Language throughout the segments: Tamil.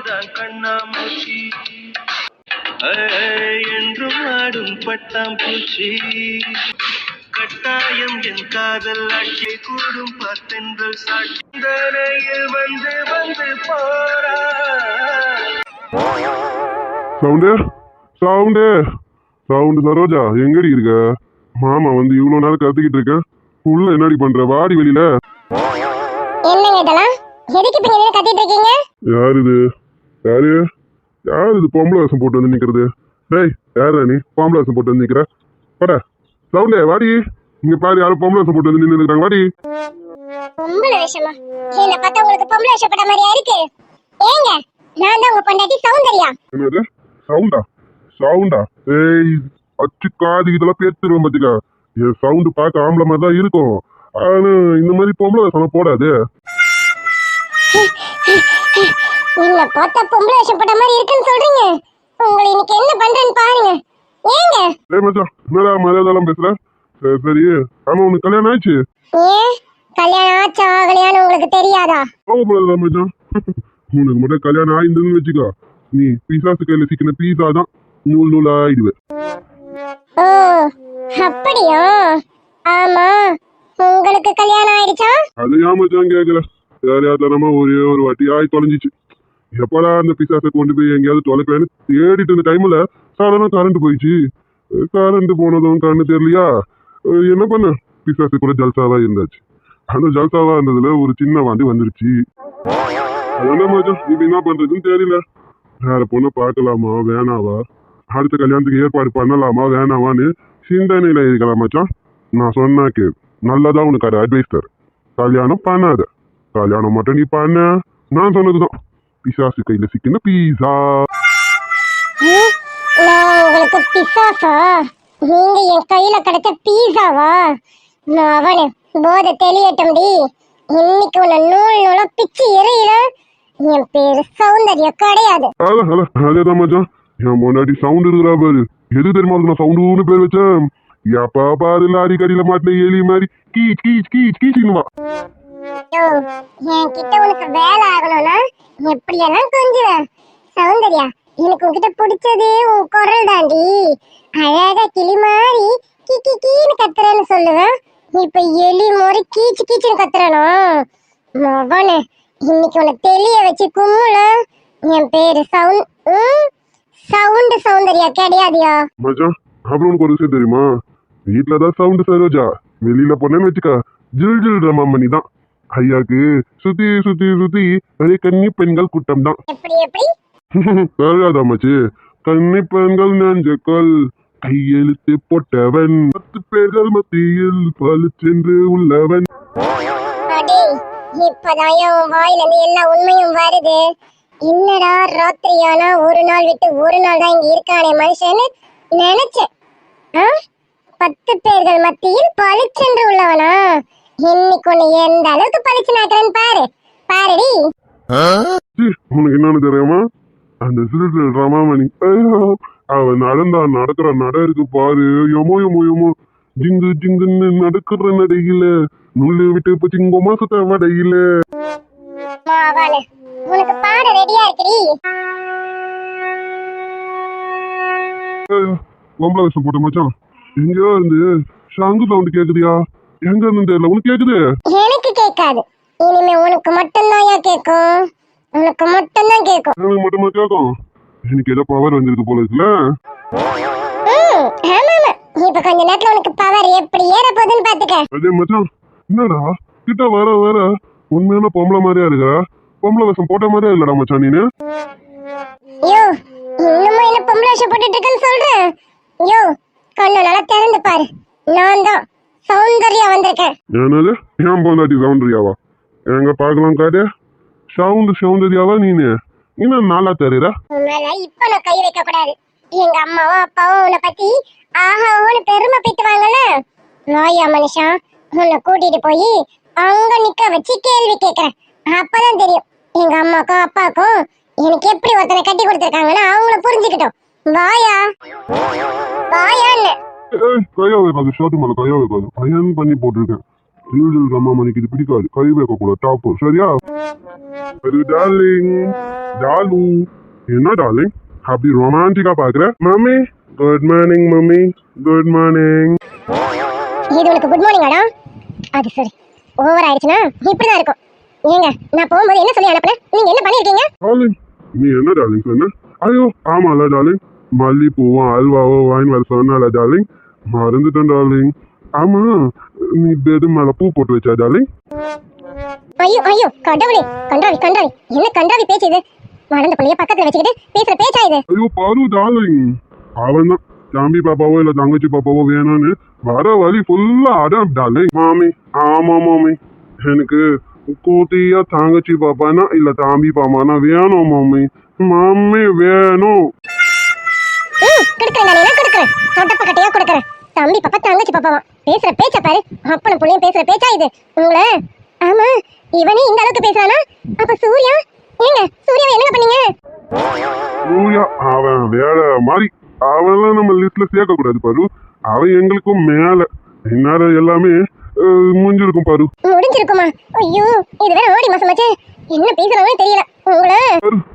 தான் கண்ணாமூச்சி என்றும் ஆடும் பட்டாம்பூச்சி கட்டாயம் என் காதல் ஆட்சி கூடும் பார்த்தென்றல் சாட்சியில் வந்து வந்து போறா. சவுண்டு சவுண்டு சவுண்டு சரோஜா எங்கடி இருக்க? மாமா வந்து இவ்வளவு நேரம் கத்திக்கிட்டு இருக்க. உள்ள என்னடி பண்ற? வாடி வெளியில. என்னங்க இதெல்லாம்? எதுக்கு இப்ப நீங்க கத்திட்டு இருக்கீங்க? யார் இது? யாரு யார் இது பொம்பளை வேஷம் போட்டு வந்து நிக்கிறது? டேய் யாரா நீ பொம்பளை வேஷம் போட்டு வந்து நிக்கிற? போட சவுண்டே வாடி. இங்க பாரு யாரும் பொம்பளை வேஷம் போட்டு வந்து நின்று இருக்காங்க. வாடி. பொம்பளை வேஷமா? என்ன பார்த்தா உங்களுக்கு பொம்பளை வேஷம் போட்ட மாதிரியா இருக்கு? ஏங்க நான் தான் உங்க பொண்டாட்டி சௌந்தர்யா. என்னது சவுண்டா? சவுண்டா? ஏய் அச்சு காது இதெல்லாம் பேத்துருவேன் பாத்துக்கா. என் சவுண்டு பார்க்க ஆம்பளை மாதிரி தான் இருக்கும். ஆனா இந்த மாதிரி பொம்பளை வேஷம் போடாது. என்ன பார்த்தா பொம்பளை வேஷம் போட்ட மாதிரி இருக்குன்னு சொல்றீங்க? உங்களை இன்னைக்கு என்ன பண்றேன்னு பாருங்க. ஏங்க ஏய் மச்சான் என்னடா மரியாதைலாம் பேசுற? சரி சரி. ஆமா உனக்கு கல்யாணம் ஆயிடுச்சு? ஏன் கல்யாணம் ஆச்சா ஆகலையான்னு உங்களுக்கு தெரியாதா? கோவப்படாத மச்சான். உனக்கு மட்டும் கல்யாணம் ஆயிருந்துன்னு வச்சுக்கோ, நீ பிசாசு கையில சிக்கின பீஸா தான் நூல் நூல் ஆயிடுவேன். ஓ அப்படியா? ஆமா உங்களுக்கு கல்யாணம் ஆயிடுச்சா? அது ஏன் மச்சான் கேட்கல? யாரையாத்தனமா ஒரே ஒரு வாட்டி ஆய் தொலைஞ்சிச்சு. எப்படா அந்த பிசாசை கொண்டு போய் எங்கேயாவது தொலைப்பேன்னு தேடிட்டு இருந்த டைம்ல சாதாரண கரண்ட் போயிடுச்சு. கரண்ட் போனதும் கண்ணு தெரியலையா? என்ன பண்ண, பிசாசு கூட ஜல்சாவா இருந்தாச்சு. அந்த ஜல்சாவா இருந்ததுல ஒரு சின்ன வாண்டி வந்துருச்சு. அதான் மச்சான் இப்ப என்ன பண்றதுன்னு தெரியல. வேற பொண்ணை பார்க்கலாமா வேணாவா, அடுத்த கல்யாணத்துக்கு ஏற்பாடு பண்ணலாமா வேணாவான்னு சிந்தனையில இருக்கலாம் மச்சான். நான் சொன்னாக்கு நல்லதா உனக்கு அது அட்வைஸ் தர. கல்யாணம் பண்ணாத. கல்யாணம் மட்டும் நீ பண்ண நான் சொன்னதுதான் பிசாசு கையில சிக்கின பீஸா. நான் உங்களுக்கு பிசாசா? நீங்க என் கையில கிடைச்ச பீஸாவா? நான் அவனு போதை தெளியட்டும்டி. இன்னைக்கு உன்னை நூல் நூலா பிச்சு எறியில. என் பேரு சௌந்தர்யா கிடையாது. அதேதான் மச்சான். என் முன்னாடி சவுண்ட் இருக்கிறா பாரு. எது தெரியுமா இருக்கு நான் சவுண்டுன்னு பேர் வச்சேன். எப்பா பாரு லாரி கடியில மாட்டின எலி மாதிரி கீச் கீச் கீச் கீச்சின்னுவா. என்கிட்ட உனக்கு வேலை ஆகணும்னா எப்படியெல்லாம் கொஞ்சுவேன். சௌந்தர்யா எனக்கு உன்கிட்ட பிடிச்சது உன் குரல் தாண்டி. அழகா கிளி மாதிரி கீ கீ கீன்னு கத்துறேன்னு சொல்லுவேன். இப்ப எலி மாதிரி கீச்சு கீச்சுன்னு கத்துறனோ மகனே. இன்னைக்கு உன்னை தெளிய வச்சு கும்முல. என் பேரு சவுண்டு சௌந்தர்யா கிடையாதியா மச்சான். அப்புறம் உனக்கு ஒரு விஷயம் தெரியுமா? வீட்டுலதான் சவுண்டு சரோஜா, வெளியில போனேன்னு வச்சுக்கா ஜில் ஜில் ரமாமணி தான். ஐயாக்கு சுத்தி சுத்தி சுத்தி ஒரே கன்னி பெண்கள் கூட்டம் தான். எப்படி எப்படி தெரியாதாமச்சு? கன்னி பெண்கள் நெஞ்சக்கல் கையெழுத்து போட்டவன் 10 பேர்கள் மத்தியில் பளிச்சென்று உள்ளவன். இப்பதான் உன் வாயில இருந்து எல்லா உண்மையும் வருது. என்னடா ராத்திரியானா ஒரு நாள் விட்டு ஒரு நாள் தான் இங்க இருக்கானே மனுஷன்னு நினைச்சேன். 10 பேர்கள் மத்தியில் பளிச்சென்று உள்ளவனா? இன்னைக்கு ஒண்ணு எந்த அளவுக்கு பளிச்சு நாக்குறேன்னு பாரு. பாருடி. உனக்கு என்னன்னு தெரியுமா? அந்த சிறு ரமாமணி அவன் நடக்கிற நட இருக்கு பாரு. எமோ எமோ எமோ ஜிங்கு ஜிங்குன்னு நடக்கிற நடையில நுள்ளு விட்டு இப்ப சிங்கோ மாசத்தை வடையில. உனக்கு பாட ரெடியா இருக்குடி. பொம்பளை வேஷம் போட்ட மச்சான் எங்கயோ இருந்து ஷாங்கு சவுண்ட் கேக்குதியா? எங்க இருந்து தெரியல. உனக்கு கேக்குது? எனக்கு கேட்காது. இனிமே உனக்கு மட்டும்தான் கேட்கும். உனக்கு மட்டும்தான் கேட்கும். எனக்கு மட்டுமா கேட்கும்? எனக்கு ஏதோ பவர் வந்திருக்கு போல இருக்குல்ல. ஆமா இப்ப கொஞ்ச நேரத்துல உனக்கு பவர் எப்படி ஏற போகுதுன்னு பாத்துக்க. அதே மச்சான் என்னடா கிட்ட வர வர உண்மையான பொம்பளை மாதிரியா இருக்கா? பொம்பளை வேஷம் போட்ட மாதிரியா இல்லடா மச்சான் நீனு. யோ இன்னுமா என்ன பொம்பளை வேஷம் போட்டுட்டு இருக்கேன்னு சொல்றேன்? யோ கண்ணு நல்லா திறந்து பாரு. நான் தான் சௌந்தர்யா வந்திருக்கேன். என்னது ஏன் பொண்டாட்டி சௌந்தர்யாவா? எங்க பாக்கலாம் காட்டு. சௌந்தர்யாவா நீனு? இன்னும் நாளா தெரியற. உன்னால இப்ப நான் கை வைக்க கூடாது. எங்க அம்மாவும் அப்பாவும் உன்னை பத்தி ஆஹான்னு பெருமை பேத்துவாங்கல்ல. வாயா மனுஷா, உன்னை கூட்டிட்டு போய் அங்க நிக்க வச்சு கேள்வி கேக்குறேன். அப்பதான் தெரியும் எங்க அம்மாக்கும் அப்பாக்கும் எனக்கு எப்படி ஒருத்தனை கட்டி கொடுத்துருக்காங்கன்னு அவங்கள புரிஞ்சுக்கிட்டோம். வாயா வாயான்னு கையா வைக்காது. ஷர்ட் மேல கையா வைக்காது. அயன் பண்ணி போட்டிருக்கேன். ரீல்ஸ் அம்மா மணிக்கு இது பிடிக்காது. கை வைக்க கூட டாப்பு சரியா? அது டார்லிங். டாலு என்ன டார்லிங் அப்படி ரொமான்டிக்கா பாக்குற? Mummy good morning. Mummy good morning. இது உனக்கு குட் மார்னிங் ஆடா? அது சரி, ஓவர் ஆயிடுச்சுனா இப்படிதான் இருக்கும். ஏங்க நான் போகும்போது என்ன சொல்லி அனுப்புறேன்? நீங்க என்ன பண்ணிருக்கீங்க? டார்லிங் நீ என்ன டார்லிங் சொன்ன? ஐயோ ஆமால டார்லிங், மல்லிப்பூவும் அல்வாவோ வாங்கி வர சொன்னால டார்லிங், மறந்துட்டேன் டார்லிங். ஆமா நீ பெது மேல பூ போட்டு வச்சா டார்லிங்? ஐயோ ஐயோ கடவுளே, கண்டாவி கண்டாவி, என்ன கண்டாவி பேச்சு இது? வளர்ந்த பிள்ளைய பக்கத்துல வச்சுக்கிட்டு பேசுற பேச்சா இது? ஐயோ பாரு டார்லிங், அவன் தான் தம்பி பாப்பாவோ இல்ல தங்கச்சி பாப்பாவோ வேணும்னு வர வழி ஃபுல்லா அடம் டார்லிங். மாமி ஆமா மாமி, எனக்கு கூட்டியா தங்கச்சி பாப்பானா இல்ல தம்பி பாப்பானா வேணும் மாமி. மாமி வேணும். கொடுக்குறேன் நானே கொடுக்குறேன், சொட்டப்பக்கட்டையா கொடுக்குறேன். தம்பி பாப்பா தங்கச்சி பாப்பாவா பேசுற பேச்ச பாரு. அப்பனும் புள்ளையும் பேசுற பேச்சா இது உங்களை? ஆமா இவனே இந்த அளவுக்கு பேசுறானா, அப்ப சூர்யா? ஏங்க சூர்யாவை என்ன பண்ணீங்க? சூர்யா அவன் வேற மாதிரி, அவன்லாம் நம்ம லிஸ்ட்ல சேர்க்க கூடாது பாரு. அவன் எங்களுக்கும் மேல என்னால எல்லாமே முடிஞ்சிருக்கும் பாரு. முடிஞ்சிருக்குமா? ஐயோ இது வேற ஆடி மாசமாச்சே, என்ன பேசுறாங்கன்னு தெரியல உங்களை.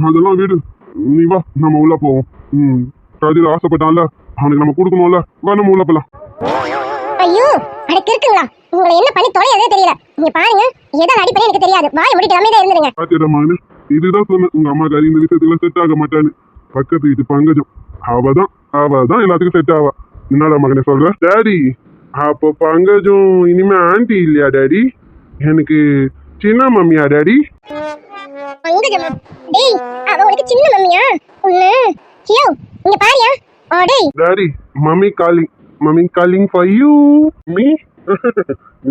அதெல்லாம் வீடு, நீ வா நம்ம உள்ள போவோம். கதிர் ஆசைப்பட்டான்ல அவனுக்கு நம்ம கொடுக்கணும்ல, வா நம்ம உள்ள போலாம். ஐயோ அடக்கு இருக்குங்களா, உங்களை என்ன பண்ணி தொலையதே தெரியல. நீங்க பாருங்க எதாவது அடிப்படை எனக்கு தெரியாது, வாய் மூடிட்டு அமைதியா இருந்துருங்க. பாத்திரமான இதுதான் சொன்ன உங்க அம்மா காரி இந்த விஷயத்துல செட் ஆக மாட்டான்னு. பக்கத்து வீட்டு பங்கஜம் அவதான் எல்லாத்துக்கும் செட் ஆவா. என்னடா மகனே சொல்ற? டாடி அப்போ பங்கஜம் இனிமே ஆன்டி இல்லையா டாடி? எனக்கு சின்ன மம்மியா டாடி? பங்கஜமா? டேய் அவ உனக்கு சின்ன மம்மியா? உன்ன ஹியோ இங்க பாரியா? டேய் daddy mummy calling for you. Me?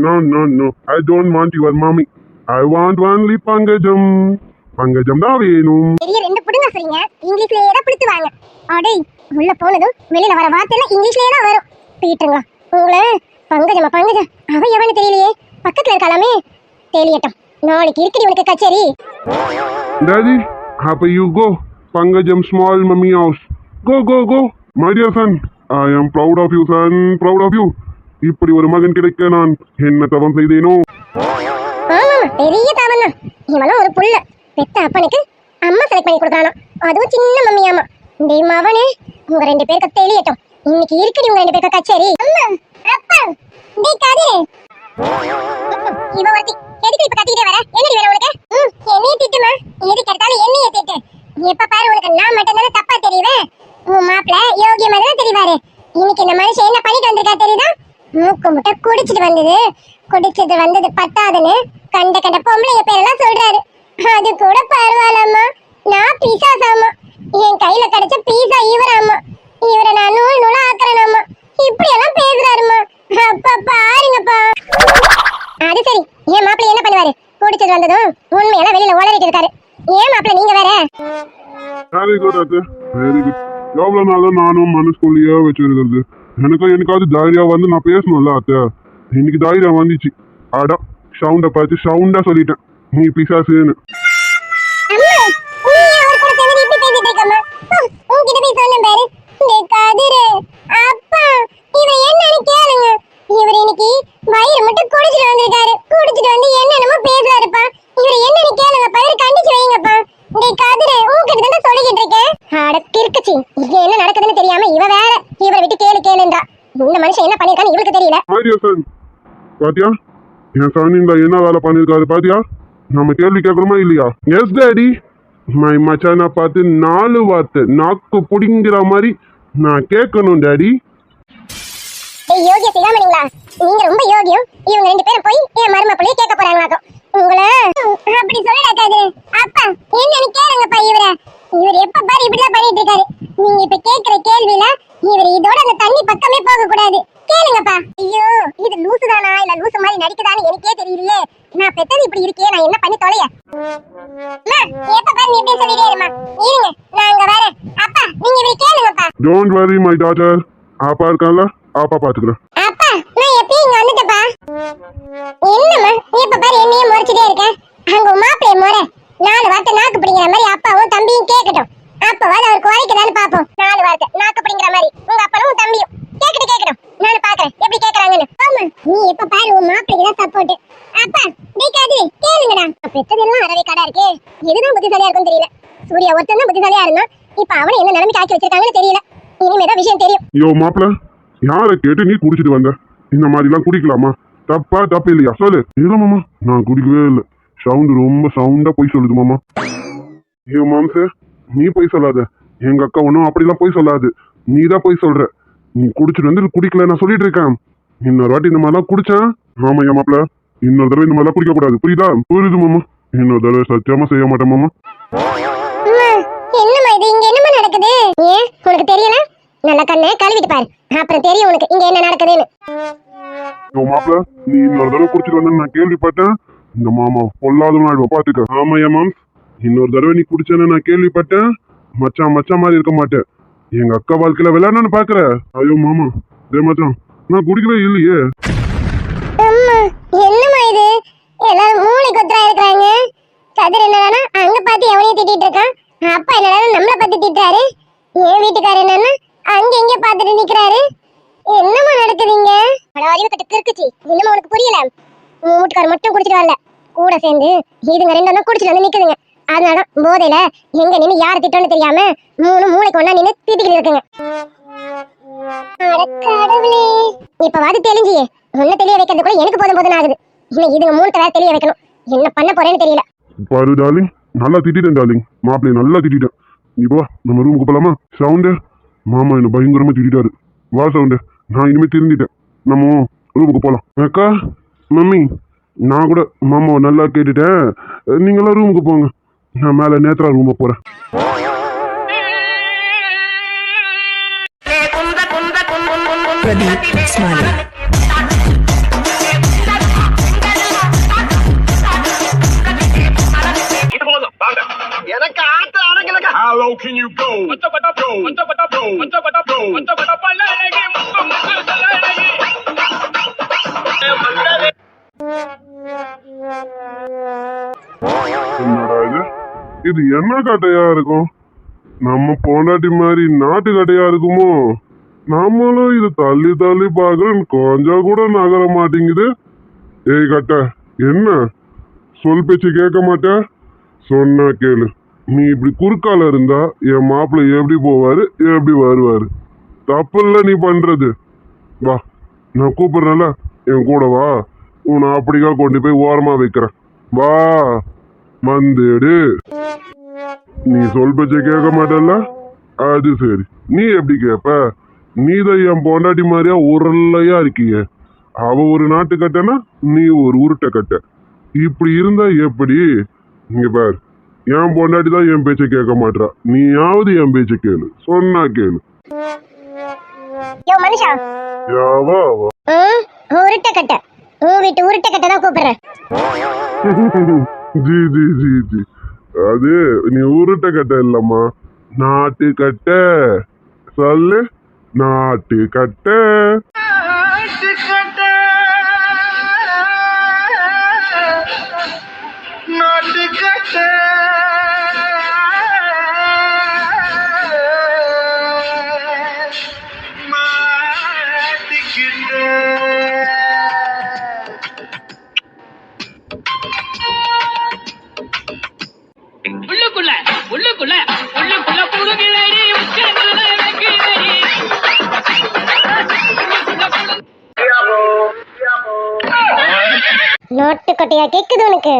No I don't want your mommy. I want only Pankajam. Pankajam தான் வேணும். பெரிய ரெண்டு புடுங்க சொல்றீங்க, இங்கிலீஷ்லயே தான் பிடிச்சு வாங்க. டேய் உள்ள போனதும் வெளியில வர வார்த்தை எல்லாம் இங்கிலீஷ்லயே தான் வரும். பீட்டுங்களா உங்களை? பங்கஜமா அவ எவனு தெரியலையே, பக்கத்துல இருக்காளாமே. தெரியட்டும், நாளைக்கு இருக்குடி உனக்கு கச்சேரி. டாடி அப்ப you go Pankajam small mummy house. Go my dear son, I am proud of you son, proud of you. இப்படி ஒரு மகன் கிடைக்க நான் என்ன தவம் செய்தேனோ? ஆமா பெரிய தவம் தான். இவனும் ஒரு புள்ள பெத்த அப்பனுக்கு அம்மா செலக்ட் பண்ணி கொடுத்தானா, அதுவும் சின்ன மம்மியாமா. டேய் மவனே உங்க ரெண்டு பேருக்கு தெரியட்டும், இன்னைக்கு இருக்குடி உங்க ரெண்டு பேருக்கு கச்சேரி. அம்மா அப்பா டேய் கதிரே, இவ ஒருத்தி எதுக்கு இப்ப கத்திட்டே வர? என்னடி வேணும் உனக்கு? என்னைய திட்டுமா? எதுக்கு எடுத்தாலும் என்னைய திட்டு. எப்ப பாரு உனக்கு நான் மட்டும் தானே தப்பா தெரியுவேன். உன் மாப்பிள்ள யோகிய மாதிரி தான் தெரிவாரு. இன்னைக்கு இந்த மனுஷன் என்ன பண்ணிட்டு வந்திருக்கா தெரியுதா? மூக்கு முட்டை குடிச்சிட்டு வந்தது பத்தாதுன்னு கண்ட பொம்பளைய பேரெல்லாம் சொல்றாரு. அது கூட பரவாயில்லம்மா, நான் பீசாசாமா, என் கையில கிடைச்ச பீசா இவராமா, இவரை நான் நூலா ஆக்குறேனாமா, இப்படி எல்லாம் பேசுறாருமா. அப்பா பாருங்கப்பா. அது சரி, என் மாப்பிள்ளை என்ன பண்ணுவாரு? குடிச்சிட்டு வந்ததும் உண்மையெல்லாம் வெளியில உளறிட்டு இருக்காரு. ஏன் மாப்பிள்ளை நீங்க வேற? வெரி குட் அத்தை, வெரி குட். எவ்வளவு நாளும் நானும் மனசுக்குள்ளேயே வச்சிருக்கிறது. எனக்காவது தைரியம் வந்து நான் பேசணும்ல அத்தை. இன்னைக்கு தைரியம் வந்துச்சு. அடா சவுண்ட பார்த்து சவுண்டா சொல்லிட்டேன், நீ பிசாசுன்னு. என்ன நடக்குதுன்னு தெரியாம இவ வேற இவரை விட்டு கேளுன்றா. இந்த மனுஷன் என்ன பண்ணிருக்கான்னு இவளுக்கு தெரியல. பாத்தியா என் சனிங்களா என்ன வேலை பண்ணிருக்காரு பாத்தியா? நம்ம கேள்வி கேட்கணுமா இல்லையா? Yes daddy. மை மச்சான பார்த்து 4 வார்த்தை நாக்கு புடிங்கிற மாதிரி நான் கேட்கணும் டாடி. யோகிய சிகாமணிங்களா, நீங்க ரொம்ப யோகியம். இவங்க ரெண்டு பேரும் போய் என் மரும பிள்ளைய கேட்க போறாங்களாக்கும். உங்களை அப்படி சொல்லலாக்காது. அப்பா என்னன்னு கேளுங்கப்பா. இவர் எப்ப பாரு இப்படிலாம் பண்ணிட்டு இருக்காரு. நீங்க இப்ப கேக்குற கேள்வியில இவர் இதோட அந்த தண்ணி பக்கமே போக கூடாது. கேளுங்கப்பா. ஐயோ இது லூசுதானா இல்ல லூசு மாதிரி நடிக்குதான்னு எனக்கே தெரியலையே. நான் பெத்தது இப்படி இருக்கே, நான் என்ன பண்ணி தொலைய? எப்ப பாரு நீ இப்படி சொல்லிட்டே இருமா. இருங்க நான் அங்க வரேன். அப்பா நீங்க இப்படி கேளுங்கப்பா. டோன்ட் வரி மை டாட்டர், அப்பா இருக்கான்ல, அப்பா பாத்துக்கிறேன். அப்பா நான் எப்பயும் இங்க வந்துட்டப்பா. என்னம்மா எப்ப பாரு என்னையே முறைச்சிட்டே இருக்க? அங்க மாப்பிளைய முறை 4 வார்த்தை நாக்கு பிடிங்கிற மாதிரி அப்பாவும் தம்பியும் கேட்கட்டும். அப்பவாது அவருக்கு குறைக்குதான்னு பாப்போம். 4 வார்த்தை நாக்கு பிடிங்கிற மாதிரி உங்க அப்பனும் தம்பியும் கேட்கட்டும். நானு பாக்குறேன் எப்படி கேக்குறாங்கன்னு. ஆமா நீ எப்ப பாரு உன் மாப்பிளைக்கு தான் சப்போர்ட். அப்பா டேய் காது கேளுங்கடா பெத்ததெல்லாம் அரவே கடை இருக்கு எதுதான் புத்திசாலியா இருக்கும்னு தெரியல சூர்யா ஒருத்தன் தான் புத்திசாலியா இருந்தான் இப்ப அவனை என்ன நிலைமைக்கு ஆக்கி வச்சிருக்காங்கன்னு தெரியல இனிமேதான் விஷயம் தெரியும் யோ மாப்பிள யாரை கேட்டு நீ குடிச்சிட்டு வந்த இந்த மாதிரி எல்லாம் குடிக்கலாமா தப்பா தப்பு இல்லையா சொல்லு இல்ல மாமா நான் குடிக்கவே இல்லை ரொம்ப சவுண்டா போய் சொல்லுது மாமா ஐயோ மாம்சே நீ போய் சொல்லாத எங்க அக்கா ஒன்றும் அப்படிலாம் போய் சொல்லாது நீ தான் போய் சொல்ற நீ குடிச்சிட்டு வந்து குடிக்கல நான் சொல்லிட்டு இருக்கேன் இன்னொரு வாட்டி இந்த மாதிரிலாம் குடிச்சேன் ஆமா என் மாப்பிள இன்னொரு தடவை இந்த மாதிரிலாம் குடிக்க கூடாது புரியுதா புரியுது மாமா இன்னொரு தடவை சத்தியமா செய்ய மாட்டேன் மாமா என்னம்மா இது இங்க என்னமா நடக்குது ஏன் உனக்கு தெரியல நல்ல கண்ணை கழுவிட்டு பாரு அப்புறம் தெரியும் உனக்கு இங்க என்ன நடக்குதுன்னு மாப்பிள நீ இன்னொரு தடவை குடிச்சிட்டு வந்து நான் கேள்விப்பட்டேன் இந்த மாமா பொல்லாத நாள் பாத்துக்க ஆமா என் மாம் இன்னொரு தடவை நீ குடிச்சேன்னு நான் கேள்விப்பட்டேன் மச்சான் மச்சான் மாதிரி இருக்க மாட்டேன் எங்க அக்கா வாழ்க்கையில விளையாடணும்னு பாக்குற ஐயோ மாமா டே மச்சான் நான் குடிக்கவே இல்லையே அம்மா என்னம்மா இது எல்லாரும் மூளை கொத்தரா இருக்காங்க கதிர் என்னடானா அங்க பாத்து எவனையும் திட்டிட்டு இருக்கான் அப்பா என்னடா நம்மள பத்தி திட்டாரு என் வீட்டுக்காரர் என்னன்னா அங்க எங்க பாத்துட்டு நிக்கிறாரு என்னம்மா நடக்குதுங்க அறிவு கட்டு கிறுக்குச்சி என்னமா உனக்கு புரியல உன் வீட்டுக்காரர் மட்டும் குடிச்சிட்டு வரல கூட சேர்ந்து இதுங்க ரெண்டும் தான் குடிச்சிட்டு வந்து நிக்குதுங்க அதனால போதையில எங்க நின்னு யார திட்டோன்னு தெரியாம மூணு மூளைக்கு ஒண்ணா நின்னு திட்டிக்கிட்டு இருக்குங்க இப்ப வாது தெளிஞ்சியே ஒண்ணு தெளிய வைக்கிறது கூட எனக்கு போதும் போதும் ஆகுது இன்னும் இதுங்க மூணு வேற தெளிய வைக்கணும் என்ன பண்ண போறேன்னு தெரியல பாரு டார்லிங் நல்லா திட்டிட்டேன் டார்லிங் மாப்பிள்ளைய நல்லா திட்டிட்டேன் இப்போ நம்ம ரூமுக்கு போலாமா சவுண்டு மாமா என்ன பயங்கரமா திட்டாரு வா சவுண்டு நான் இனிமே திருந்திட்டேன் நம்ம ரூமுக்கு போலாம் அக்கா மம்மி நான் கூட மாமாவை நல்லா கேட்டுட்டேன் நீங்களாம் ரூமுக்கு போங்க நான் மேல நேத்ரா ரூமுக்கு போறேன் Pradeep Smiley. How low can you go? என்னடா இது என்ன கட்டையா இருக்கும் நம்ம பொண்டாட்டி மாதிரி நாட்டு கட்டையா இருக்குமோ நம்மளும் இது தள்ளி தள்ளி பாக்குறேன் கொஞ்சம் கூட நகர மாட்டேங்குது ஏய் கட்ட என்ன சொல் பேச்சு கேட்க மாட்டேன் சொன்னா கேளு நீ இப்படி குறுக்கால இருந்தா என் மாப்பிள்ளை எப்படி போவாரு எப்படி வருவாரு தப்பு இல்ல நீ பண்றது வா நான் கூப்பிடுறேன்ல என் கூட வா உன்னை அப்படிக்கா கொண்டு போய் ஓரமா வைக்கிறேன் வா வந்துடு நீ சொல் பேச்ச கேட்க மாட்டல்ல அது சரி நீ எப்படி கேப்ப நீதான் என் பொண்டாட்டி மாதிரியா உருளையா இருக்கிய அவ ஒரு நாட்டு கட்டனா நீ ஒரு உருட்டை கட்ட இப்படி இருந்தா எப்படி இங்க பாரு என் பொண்டாட்டி தான் என் பேச்ச கேட்க மாட்டா நீயாவது என் பேச்ச கேளு சொன்னா கேளு யோ மனுஷா யாவா உருட்டை கட்ட உன் வீட்டு உருட்டை கட்ட தான் கூப்பிடுறேன் ஜி ஜி ஜி ஜி அது நீ உருட்டை கட்ட இல்லம்மா நாட்டு கட்ட சொல்லு நாட்டு கட்ட உள்ளுக்குள்ள உள்ளுக்குள்ள உள்ளுக்குள்ள புடுகிறடி உச்சங்கள வைக்கிறடி நாட்டுக்கட்டையா கேக்குது உனக்கு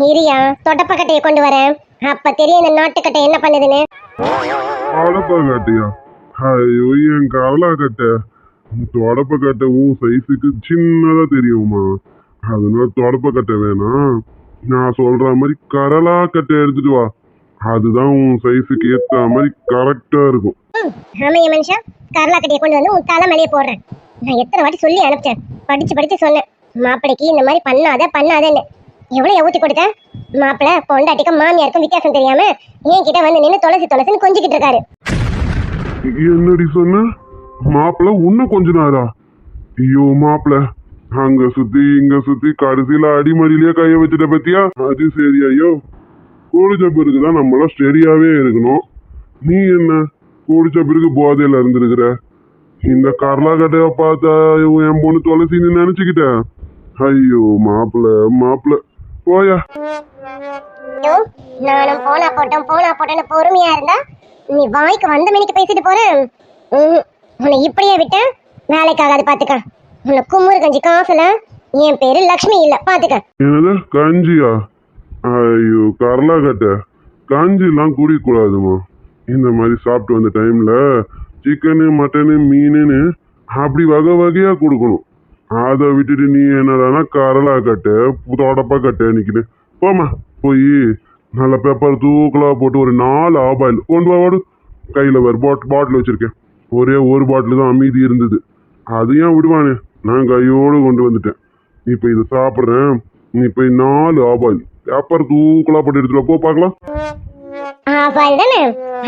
இரியா தொடப்பக்கட்டையை கொண்டு வரேன் அப்ப தெரியும் இந்த நாட்டுக்கட்டை என்ன பண்ணுதுன்னு தொடப்ப கட்டையா ஐயோ என் கவலா கட்ட தொடப்ப கட்டை உன் சைஸுக்கு சின்னதா தெரியுமா அதனால தொடப்ப கட்டை வேணாம் நான் சொல்ற மாதிரி கரலா கட்டை எடுத்துட்டு வா அதுதான் உன் சைஸுக்கு ஏத்த மாதிரி கரெக்டா இருக்கும் ஆமைய மனுஷா கரலா கட்டையை கொண்டு வந்து உன் தலை மேலேயே போடுறேன் நான் எத்தனை வாட்டி சொல்லி அனுப்பிச்சேன் படிச்சு சொன்னேன் மாப்பிளைக்கு இந்த மாதிரி பண்ணாதன்னு எவ்வளவு ஊத்தி கொடுத்தேன் மாப்பிள்ளை பொண்டாட்டிக்கும் மாமியாருக்கும் வித்தியாசம் தெரியாம என்கிட்ட வந்து நின்று தொலைச்சுன்னு கொஞ்சிக்கிட்டு இருக்காரு என்னடி சொன்ன மாப்பிள்ள உன்ன கொஞ்ச நேரா ஐயோ மாப்பிள்ள அங்க சுத்தி இங்க சுத்தி கடைசியில அடிமடியிலேயே கைய வச்சுட்ட பத்தியா அது சரி ஐயோ குடிச்ச பிறகுதான் நம்மளாம் ஸ்டெடியாவே இருக்கணும் நீ என்ன குடிச்ச பிறகு போதையில இருந்திருக்கிற இந்த கரலா கட்டைய பார்த்தா என் பொண்ணு துளசின்னு நினைச்சுக்கிட்ட ஐயோ மாப்பிள்ள மாப்பிள்ள போயா. ஐயோ, நானும் போனா போட்டோன்னு பொறுமையா இருந்தா நீ வாய்க்கு வந்த மணிக்கு பேசிட்டு போற. உன்னை இப்படியே விட்ட வேலைக்காகாது பாத்துக்க. உன்னை குமுறு கஞ்சி காசுல என் பேரு லக்ஷ்மி இல்ல பாத்துக்க. என்னது கஞ்சியா? ஐயோ கரலா கட்ட, கஞ்சிலாம் குடிக்கூடாதுமா. இந்த மாதிரி சாப்பிட்டு வந்த டைம்ல சிக்கனு மட்டனு மீனுன்னு அப்படி வகை வகையா கொடுக்கணும். அதை விட்டுட்டு நீ என்னடானா கரலா கட்ட தொடப்பா கட்ட நிக்கிட்டு போமா. போய் நல்ல பெப்பர் தூக்கலா போட்டு ஒரு 4 ஆபாயில் கொண்டு வாடு. கையில் வேறு பாட்டில் வச்சிருக்கேன். ஒரே ஒரு பாட்டில் தான் மீதி இருந்தது. அது ஏன் விடுவானே, நான் கையோடு கொண்டு வந்துட்டேன். இப்போ இதை சாப்பிட்றேன். நீ போய் 4 ஆபாயில் பெப்பர் தூக்கலா போட்டு எடுத்துட்டு போ பார்க்கலாம். ஆபாயில் தானே,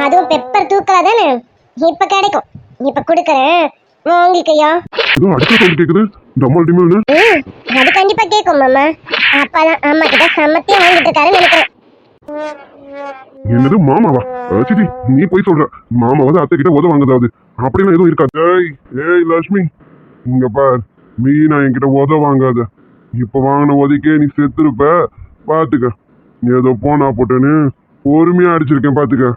அதுவும் பெப்பர் தூக்கலா தானே இப்ப கிடைக்கும். இப்ப குடுக்கறேன் வாங்கிக்கையா. ஏதோ அடிக்க சொல்லி கேக்குது டம்மல் டிமல்னு. அது கண்டிப்பா கேட்கும் மாமா. அப்பாதான் அம்மா கிட்ட சமத்தியா வாங்கிட்டு இருக்காருன்னு நினைக்கிறேன். என்னது மாமாவா? சிட்டி நீ போய் சொல்ற. மாமாவது அத்தை கிட்ட உத வாங்குதாவது அப்படிலாம் எதுவும் இருக்காது. ஏய் லட்சுமி, இங்க பார், மீனா என்கிட்ட உத வாங்காத. இப்ப வாங்கின உதைக்கே நீ செத்துருப்ப பாத்துக்க. ஏதோ போனா போட்டேன்னு பொறுமையா அடிச்சிருக்கேன் பாத்துக்க.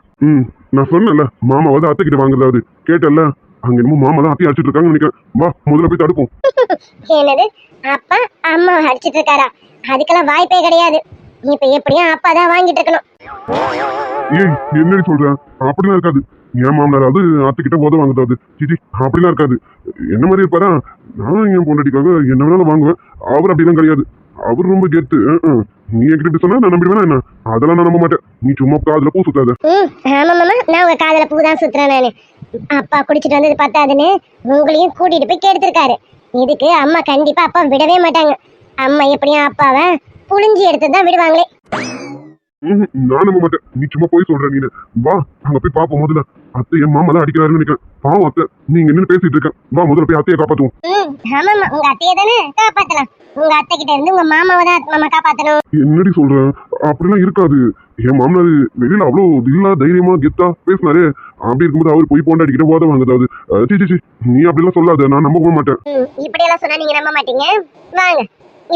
நான் சொன்னேன்ல மாமாவது அத்தை கிட்ட வாங்குறதாவது கேட்டல. அங்க என்னமோ மாமா தான் அத்தையை அடிச்சிட்டு இருக்காங்கன்னு நினைக்கிறேன். வா முதல்ல போய் தடுப்போம். என்னது அப்பா அம்மா அடிச்சிட்டு இருக்காரா? அதுக்கெல்லாம் வாய்ப்பே கிடையாது. இப்ப எப்படியும் அப்பா தான் வாங்கிட்டு இருக்கணும். ஏய் என்னடி சொல்ற? அப்படிலாம் இருக்காது. என் மாமனாராவது அத்தைக்கிட்ட உத வாங்குதாவது. சிச்சி அப்படிலாம் இருக்காது. என்ன மாதிரி இருப்பாரா? நான் என் பொண்டாட்டிக்காக என்ன வேணாலும் வாங்குவேன். அவர் அப்படிலாம் கிடையாது. அவர் ரொம்ப கெத்து. நீ என்கிட்ட சொன்னா நான் நம்பிடுவேனா என்ன? அதெல்லாம் நான் நம்ப மாட்டேன். நீ சும்மா காதுல பூ சுத்தாத. ஆமா மாமா, நான் உங்க காதல பூ தான் சுத்துறேன் நானு. அப்பா குடிச்சிட்டு வந்தது பத்தாதுன்னு உங்களையும் கூட்டிட்டு போய் கெடுத்திருக்காரு. இதுக்கு அம்மா கண்டிப்பா அப்பா விடவே மாட்டாங்க. அம்மா எப்படியும் அப்பாவை புளிஞ்சி எடுத்துதான் விடுவாங்களே. நான் நம்ப மாட்டேன். நீ சும்மா போய் சொல்ற. நீ வா அங்க போய் பாப்போம். முதல்ல அத்தை என் மாமா தான் அடிக்கிறாருன்னு நினைக்கிறேன். பாவம் அத்தை, நீங்க என்ன பேசிட்டு இருக்க. வா முதல்ல போய் அத்தையை காப்பாத்துவோம். ஆமாமா, உங்க அத்தையை தானே காப்பாத்தலாம். உங்க அத்தை கிட்ட இருந்து உங்க மாமாவை தான் மாமா காப்பாத்தணும். என்னடி சொல்ற? அப்படிலாம் இருக்காது. என் மாமனார் வெளியில அவ்வளவு இல்லா தைரியமா கெத்தா பேசினாரு. அப்படி இருக்கும்போது அவர் போய் பொண்டாட்டிக்கிட்ட உத வாங்குதாவது. சி நீ அப்படிலாம் சொல்லாத. நான் நம்ப மாட்டேன். இப்படி எல்லாம் சொன்னா நீங்க நம்ப மாட்டீங்க. வாங்க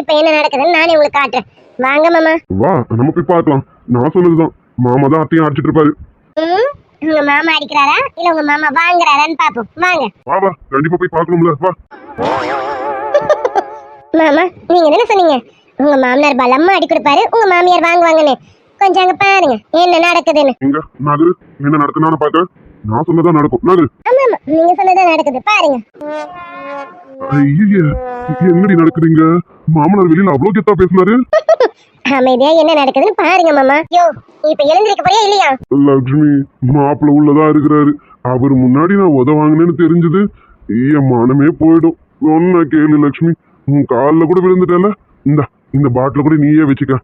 இப்ப என்ன நடக்குதுன்னு நானே உங்களுக்கு காட்டுறேன். வாங்க மாமா. வா நம்ம போய் பார்க்கலாம். நான் சொன்னதுதான், மாமா தான் அத்தையும் அடிச்சிட்டு இருப்பாரு. உங்க மாமா அடிக்கிறாரா இல்ல உங்க மாமா வாங்குறாரான்னு பாப்போம். வாங்க. வா வா கண்டிப்பா போய் பார்க்கணும்ல. வா. மாமா நீங்க என்ன சொன்னீங்க? உங்க மாமனார் பலமா அடி கொடுப்பாரு, உங்க மாமியார் வாங்குவாங்கன்னு. கொஞ்சம் அங்க பாருங்க என்ன நடக்குதுன்னு. எங்க நகரு என்ன நடக்குன்னு பார்த்தேன். நான் சொன்னதான் நடக்கும். நகரு. ஆமா நீங்க சொன்னதான் நடக்குது பாருங்க. ஐயே என்னடி நடக்குதுங்க? மாமனார் வெளியில அவ்வளவு கெத்தா பேசினாரு. அமைதியா என்ன நடக்குதுன்னு பாருங்க மாமா. யோ இப்ப எழுந்திருக்க போறியா இல்லையா? லட்சுமி மாப்பிள்ள உள்ளதா இருக்கிறாரு. அவர் முன்னாடி நான் உத வாங்கினேன்னு தெரிஞ்சது என் மானமே போயிடும். சொன்ன கேளு லட்சுமி, உன் காலில் கூட விழுந்துட்டல. இந்த பாட்டில கூட நீயே வச்சுக்க.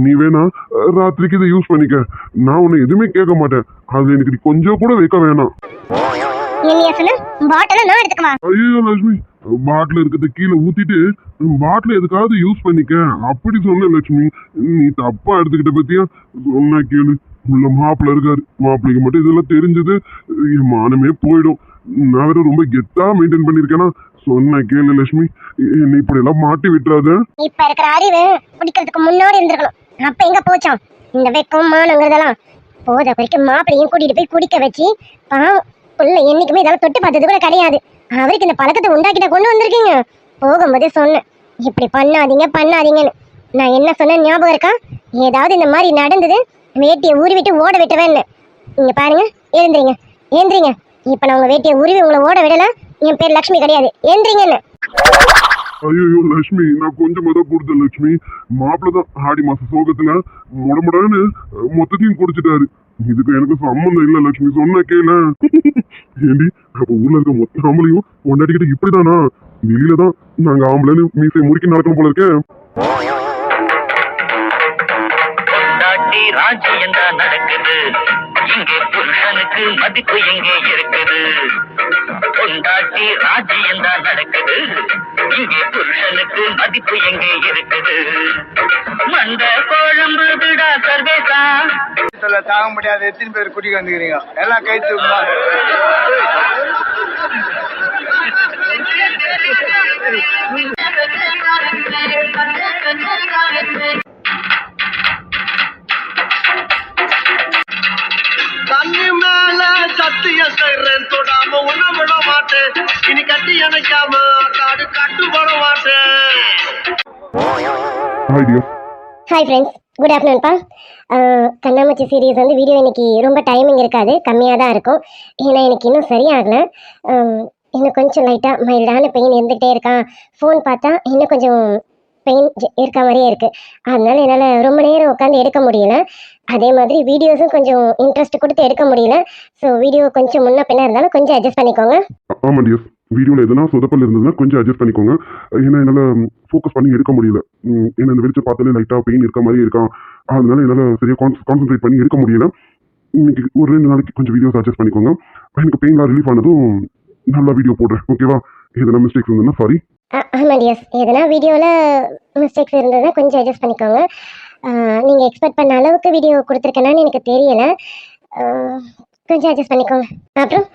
நீ வேணா ராத்திரிக்கு இதை யூஸ் பண்ணிக்க. நான் உன்னை எதுவுமே கேட்க மாட்டேன். அது எனக்கு நீ கொஞ்சம் கூட வைக்க வேணாம். என்னையா சொன்ன? பாட்டில நான் எடுத்துக்கவா? ஐயோ லட்சுமி, பாட்டில் இருக்கிறத கீழே ஊத்திட்டு பாட்டில் எதுக்காவது யூஸ் பண்ணிக்க அப்படி சொன்ன லட்சுமி. நீ தப்பா எடுத்துக்கிட்ட பத்தியா? சொன்ன கேளு, உள்ள மாப்பிள்ள இருக்காரு. மாப்பிள்ளைக்கு மட்டும் இதெல்லாம் தெரிஞ்சது என் மானமே போயிடும். நான் வேற ரொம்ப கெத்தா மெயின்டைன் பண்ணிருக்கேனா? சொன்ன கேளு லட்சுமி, என்னை இப்படி எல்லாம் மாட்டி விட்டுறாத. இப்ப இருக்கிற அறிவு குடிக்கிறதுக்கு முன்னாடி இருந்திருக்கணும். அப்ப எங்க போச்சான் இந்த வெக்கம் மானங்கிறதெல்லாம்? போத வரைக்கும் மாப்பிள்ளையும் கூட்டிட்டு போய் குடிக்க வச்சு பாவம் புள்ள என்னைக்குமே இதெல்லாம் தொட்டு பார்த்தது கூட கிடையாது. அவருக்கு இந்த பழக்கத்தை உண்டாக்கிட்ட கொண்டு வந்திருக்கீங்க. போகும்போதே சொன்னேன் இப்படி பண்ணாதீங்கன்னு. நான் என்ன சொன்னேன் ஞாபகம் இருக்கா? ஏதாவது இந்த மாதிரி நடந்தது வேட்டியை உருவி விட்டு ஓட விட்டுவேன்னு. இங்க பாருங்க, எழுந்திரிங்க. இப்ப நான் உங்க வேட்டியை உருவி உங்களை ஓட விடல. என் பேர் லட்சுமி கிடையாது. எழுந்திரிங்கன்னு. ஐயோ லட்சுமி, நான் கொஞ்சமா தான் கொடுத்தேன் லட்சுமி. மாப்பிள்ள தான் ஆடி மாச சோகத்துல முடமுடான்னு மொத்தத்தையும் குடிச்சிட்டாரு. இதுக்கு எனக்கு சம்மந்தம் இல்ல லட்சுமி. சொன்ன கேள. ஏண்டி அப்ப ஊர்ல இருக்க மொத்த ஆம்பளையும் கொண்டாடிக்கிட்டு இப்படிதானா? வெளியில தான் நாங்க ஆம்பளைன்னு மீசை முறுக்கி நடக்கணும் போல இருக்கேன். ராஜ்யம் தான் நடக்குது இங்கே, புருஷனுக்கு மதிப்பு எங்கே இருக்குது? பொண்டாட்டி ராஜ்யம் தான் நடக்குது இங்கே, புருஷனுக்கு மதிப்பு எங்கே இருக்குது? மண்ட குழம்பு விடா சர்வேசா தாங்க முடியாது. எத்தனை பேர் குடிக்க வந்துக்கிறீங்க? எல்லாம் கை தூக்கணும். தண்ணி மேல சத்தியம் செய்றேன் தொடாம உன்ன விட மாட்டேன் இனி கட்டி அணைக்காம காடு கட்டுப்பட மாட்டேன். Hi dear. Hi friends, good ஆஃப்டர்நூன்ப்பா. கண்ணாமூச்சி சீரீஸ் வந்து வீடியோ இன்னைக்கு ரொம்ப டைமிங் இருக்காது, கம்மியாக தான் இருக்கும். ஏன்னா எனக்கு இன்னும் சரியாகலை. இன்னும் கொஞ்சம் லைட்டாக மைல்டான பெயின் இருந்துகிட்டே இருக்கான். ஃபோன் பார்த்தா இன்னும் கொஞ்சம் பெயின் இருக்க மாதிரியே இருக்குது. அதனால என்னால் ரொம்ப நேரம் உட்காந்து எடுக்க முடியல. அதே மாதிரி வீடியோஸும் கொஞ்சம் இன்ட்ரெஸ்ட் கொடுத்து எடுக்க முடியல. ஸோ வீடியோ கொஞ்சம் முன்ன பின்ன இருந்தாலும் கொஞ்சம் அட்ஜஸ்ட் பண்ணிக்கோங்க. ஆமாம் டியர், வீடியோவில் எதனா சொதப்பல் இருந்ததுன்னா கொஞ்சம் அட்ஜஸ்ட் பண்ணிக்கோங்க. ஏன்னா என்னால் ஃபோக்கஸ் பண்ணி எடுக்க முடியல. ஏன்னா இந்த வெளிச்சம் பார்த்தாலே லைட்டாக பெயின் இருக்க மாதிரி இருக்கான். அதனால என்னால் சரியாக கான்சன்ட்ரேட் பண்ணி எடுக்க முடியல. இன்னைக்கு ஒரு 2 நாளைக்கு கொஞ்சம் வீடியோஸ் அட்ஜஸ்ட் பண்ணிக்கோங்க. எனக்கு பெயின்லாம் ரிலீஃப் ஆனதும் நல்லா வீடியோ போடுறேன், ஓகேவா? எதனா மிஸ்டேக்ஸ் இருந்ததுன்னா சாரி. ஆமாம் டியர்ஸ், எதனா வீடியோவில் மிஸ்டேக்ஸ் இருந்ததுன்னா கொஞ்சம் அட்ஜஸ்ட் பண்ணிக்கோங்க. நீங்கள் எக்ஸ்பெக்ட் பண்ண அளவுக்கு வீடியோ கொடுத்துருக்கேனான்னு எனக்கு தெரியலை. கொஞ்சம் அட்ஜஸ்ட் பண்ணிக்கோங்க. அப்புறம்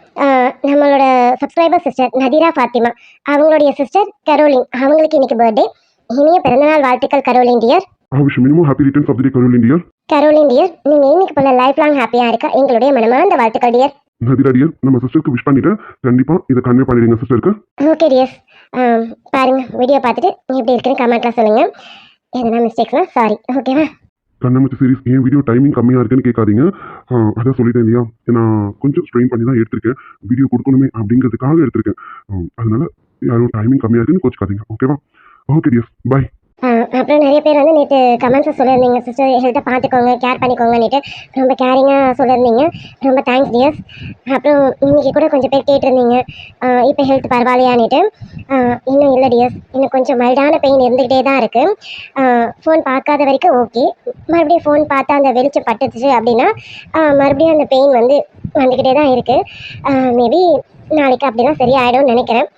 நம்மளோட சப்ஸ்கிரைபர் சிஸ்டர் நதிரா ஃபாத்திமா, அவங்களுடைய சிஸ்டர் கரோலின், அவங்களுக்கு இன்னைக்கு பர்த்டே. இனிய பிறந்தநாள் வாழ்த்துக்கள் Caroline dear. Wish minimum happy returns of the day Caroline dear. Caroline dear, நீங்கள் இன்னைக்கு போல லைஃப் லாங் ஹாப்பியாக இருக்கா எங்களுடைய மனமார்ந்த வாழ்த்துக்கள் டியர். நதிரா டியர், நம்ம சிஸ்டருக்கு விஷ் பண்ணிட்டேன். கண்டிப்பாக இதை கன்வே பண்ணிடுங்க சிஸ்டருக்கு. ஓகே டியர்ஸ், பாருங்க வீடியோ பார்த்துட்டு எப்படி இருக்குன்னு கமெண்ட்லாம் சொல்லுங்கள். எதனா மிஸ்டேக்ஸ்னா சாரி, ஓகேவா? கண்ணாமூச்சி சீரிஸ் ஏன் வீடியோ டைமிங் கம்மியாக இருக்குன்னு கேட்காதீங்க. அதான் சொல்லிட்டேன் இல்லையா, நான் கொஞ்சம் ஸ்ட்ரெயின் பண்ணி தான் எடுத்திருக்கேன். வீடியோ கொடுக்கணுமே அப்படிங்கிறதுக்காக எடுத்திருக்கேன். அதனால யாரும் டைமிங் கம்மியாக இருக்குன்னு கோச்சிக்காதீங்க, ஓகேவா? ஓகே டியர்ஸ், பாய். அப்புறம் நிறைய பேர் வந்து நேற்று கமெண்ட்ஸை சொல்லியிருந்தீங்க, சிஸ்டர் ஹெல்த்தை பார்த்துக்கோங்க, கேர் பண்ணிக்கோங்கன்னுட்டு ரொம்ப கேரிங்காக சொல்லியிருந்தீங்க. ரொம்ப தேங்க்ஸ் டியர்ஸ். அப்புறம் இன்றைக்கி கூட கொஞ்சம் பேர் கேட்டிருந்தீங்க இப்போ ஹெல்த் பரவாயில்லையான்னுட்டு. இன்னும் இல்லை டியர்ஸ், இன்னும் கொஞ்சம் மைல்டான பெயின் இருந்துக்கிட்டே தான் இருக்குது. ஃபோன் பார்க்காத வரைக்கும் ஓகே. மறுபடியும் ஃபோன் பார்த்தா அந்த வெளிச்சம் பட்டுச்சு அப்படின்னா மறுபடியும் அந்த பெயின் வந்து வந்துக்கிட்டே தான் இருக்குது. மேபி நாளைக்கு அப்படிலாம் சரியாயிடும்னு நினைக்கிறேன்.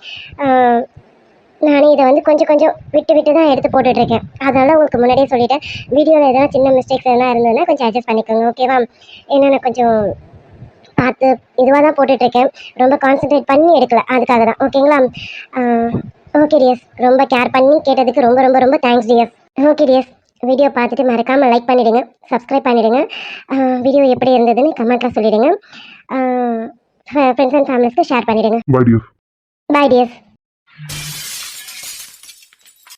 நானே இதை வந்து கொஞ்சம் கொஞ்சம் விட்டு தான் எடுத்து போட்டுட்ருக்கேன். அதனால் உங்களுக்கு முன்னாடியே சொல்லிட்டேன், வீடியோவில் எதனா சின்ன மிஸ்டேக்ஸ் எதனா இருந்ததுன்னா கொஞ்சம் அட்ஜஸ்ட் பண்ணிக்கோங்க, ஓகேவா? ஏன்னா நான் கொஞ்சம் பார்த்து இதுவாக தான் போட்டுட்ருக்கேன், ரொம்ப கான்சன்ட்ரேட் பண்ணி எடுக்கல, அதுக்காக தான், ஓகேங்களா? ஓகே டியர்ஸ், ரொம்ப கேர் பண்ணி கேட்டதுக்கு ரொம்ப ரொம்ப ரொம்ப thanks dears. Okay dears, video பார்த்துட்டு மறக்காமல் லைக் பண்ணிவிடுங்க, சப்ஸ்கிரைப் பண்ணிவிடுங்க. வீடியோ எப்படி இருந்ததுன்னு கமெண்ட்டில் சொல்லிவிடுங்க. ஃப்ரெண்ட்ஸ் அண்ட் ஃபேமிலிஸ்க்கு ஷேர் பண்ணிவிடுங்க. பாய் டியர்ஸ். பாய் டியர்ஸ்.